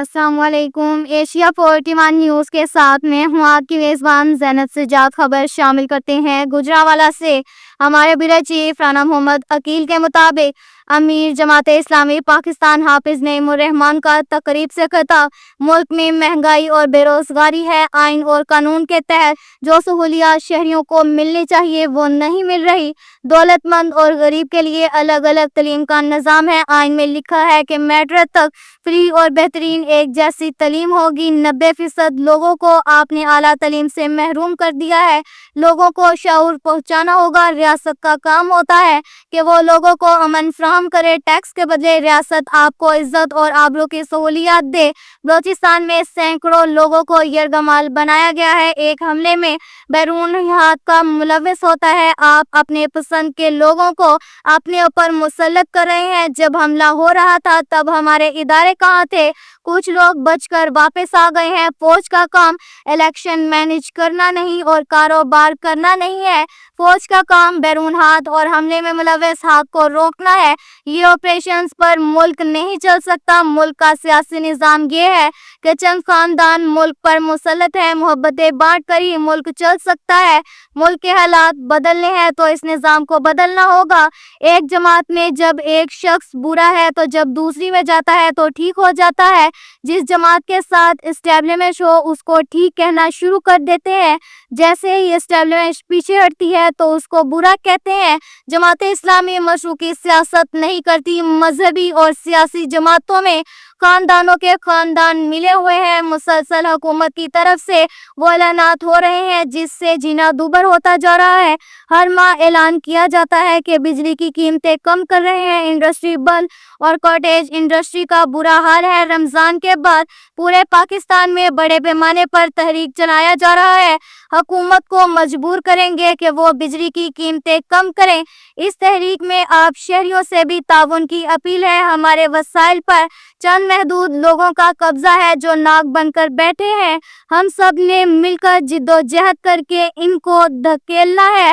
السلام علیکم۔ Asia 41 news کے ساتھ میں ہوں آپ کی میزبان زینب سجاد۔ خبر شامل کرتے ہیں گجرانوالہ سے۔ ہمارے بیورو چیف رانا محمد عقیل کے مطابق امیر جماعت اسلامی پاکستان حافظ نعیم الرحمان کا تقریب سے خطاب۔ ملک میں مہنگائی اور بے روزگاری ہے، آئین اور قانون کے تحت جو سہولیات شہریوں کو ملنی چاہیے وہ نہیں مل رہی۔ دولت مند اور غریب کے لیے الگ الگ تعلیم کا نظام ہے۔ آئین میں لکھا ہے کہ میٹرک تک فری اور بہترین ایک جیسی تعلیم ہوگی۔ 90% لوگوں کو آپ نے اعلیٰ تعلیم سے محروم کر دیا ہے۔ لوگوں کو شعور پہنچانا ہوگا۔ ریاست کا کام ہوتا ہے کہ وہ لوگوں کو امن فراہم کرے، ٹیکس کے بدلے ریاست آپ کو عزت اور آبرو کی سہولیات دے۔ بلوچستان میں سینکڑوں لوگوں کو یرغمال بنایا گیا ہے۔ ایک حملے میں بیرون نہاد کا ملوث ہوتا ہے۔ آپ اپنے پسند کے لوگوں کو اپنے اوپر مسلط کر رہے ہیں۔ جب حملہ ہو رہا تھا تب ہمارے ادارے کہاں تھے؟ کچھ لوگ بچ کر واپس آ گئے ہیں۔ فوج کا کام الیکشن مینیج کرنا نہیں اور کاروبار کرنا نہیں ہے۔ فوج کا کام بیرون ہاتھ اور حملے میں ملوث ہاتھ کو روکنا ہے۔ یہ آپریشنز پر ملک نہیں چل سکتا۔ ملک کا سیاسی نظام یہ ہے کہ چند خاندان ملک پر مسلط ہیں۔ محبتیں بانٹ کر ہی ملک چل سکتا ہے۔ ملک کے حالات بدلنے ہیں تو اس نظام کو بدلنا ہوگا۔ ایک جماعت میں جب ایک شخص برا ہے تو جب دوسری میں جاتا ہے تو ٹھیک ہو جاتا ہے۔ جس جماعت کے ساتھ اسٹیبلشمنٹ ہو اس کو ٹھیک کہنا شروع کر دیتے ہیں۔ جیسے ہی اسٹیبلشمنٹ پیچھے ہٹتی ہے تو اس کو برا کہتے ہیں۔ جماعت اسلامی مشروطی سیاست نہیں کرتی۔ مذہبی اور سیاسی جماعتوں میں خاندانوں کے خاندان ملے ہوئے ہیں۔ مسلسل حکومت کی طرف سے وہ اعلانات ہو رہے ہیں جس سے جینا دوبھر ہوتا جا رہا ہے۔ ہر ماہ اعلان کیا جاتا ہے کہ بجلی کی قیمتیں کم کر رہے ہیں۔ انڈسٹری بل اور کاٹیج انڈسٹری کا برا حال ہے۔ رمضان کے بعد پورے پاکستان میں بڑے پیمانے پر تحریک چلایا جا رہا ہے۔ حکومت کو مجبور کریں گے کہ وہ بجلی کی قیمتیں کم کریں۔ اس تحریک میں آپ شہریوں سے بھی تعاون کی اپیل ہے۔ ہمارے وسائل پر چند محدود لوگوں کا قبضہ ہے جو ناک بن کر بیٹھے ہیں۔ ہم سب نے مل کر جدوجہد کر کے ان کو دھکیلنا ہے۔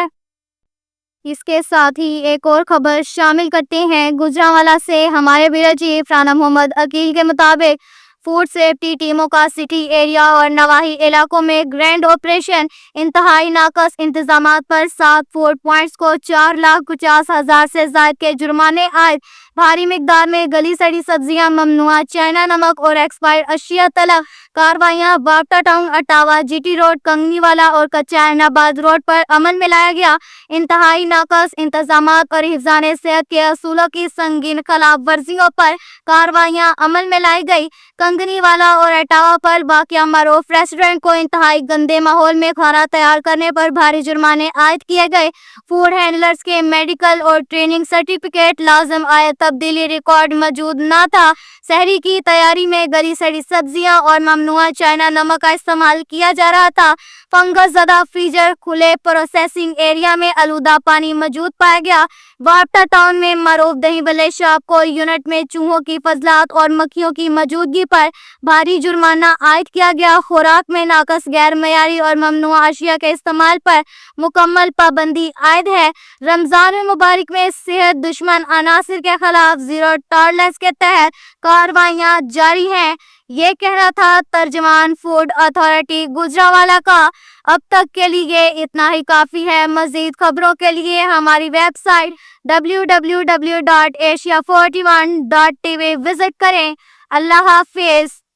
اس کے ساتھ ہی ایک اور خبر شامل کرتے ہیں گجرانوالہ سے۔ ہمارے بیورو چیف رانا محمد عقیل کے مطابق فوڈ سیفٹی ٹیموں کا سٹی ایریا اور نواحی علاقوں میں گرینڈ آپریشن انتہائی ناقص انتظامات پر 7 فوڈ پوائنٹس کو 4,50,000 سے زائد کے جرمانے عائد۔ بھاری مقدار میں گلی سڑی سبزیاں ممنوع، چائنا نمک اور ایکسپائرڈ اشیاء طلب۔ کارروائیاں بابٹا town, Etawah, G T road, کنگنی والا اور کچا آباد روڈ پر عمل میں لایا گیا۔ انتہائی ناقص انتظامات اور حفظان صحت کے اصولوں کی سنگین خلاف ورزیوں پر کارروائیاں عمل میں لائی گئی۔ کنگنی والا اور اٹاوہ پر واقع معروف ریسٹورنٹ کو انتہائی گندے ماحول میں کھانا تیار کرنے پر بھاری جرمانے عائد کیے گئے۔ فوڈ ہینڈلرز کے میڈیکل اور ٹریننگ سرٹیفکیٹ لازم آئے تبدیلی ریکارڈ موجود نہ تھا۔ سحری کی تیاری میں گلی سڑی سبزیاں اور ممنوع چائنا نمک کا استعمال کیا جا رہا تھا۔ فنگس زدہ فریزر، کھلے پروسیسنگ ایریا میں آلودہ پانی موجود پایا گیا۔ بابٹا ٹاؤن میں معروف دہی بلے شاپ کو یونٹ میں چوہوں کی فضلات اور مکھیوں کی موجودگی پر بھاری جرمانہ عائد کیا گیا۔ خوراک میں ناقص، غیر معیاری اور ممنوع اشیاء کے استعمال پر مکمل پابندی عائد ہے۔ رمضان المبارک میں صحت دشمن عناصر کے خلاف زیرو ٹالرنس کے تحت کارروائیاں جاری ہیں۔ یہ کہنا تھا ترجمان فوڈ اتھارٹی گجرانوالہ کا۔ اب تک کے لیے اتنا ہی کافی ہے۔ مزید خبروں کے لیے ہماری ویب سائٹ www.asia41.tv وزٹ کریں۔ اللہ حافظ۔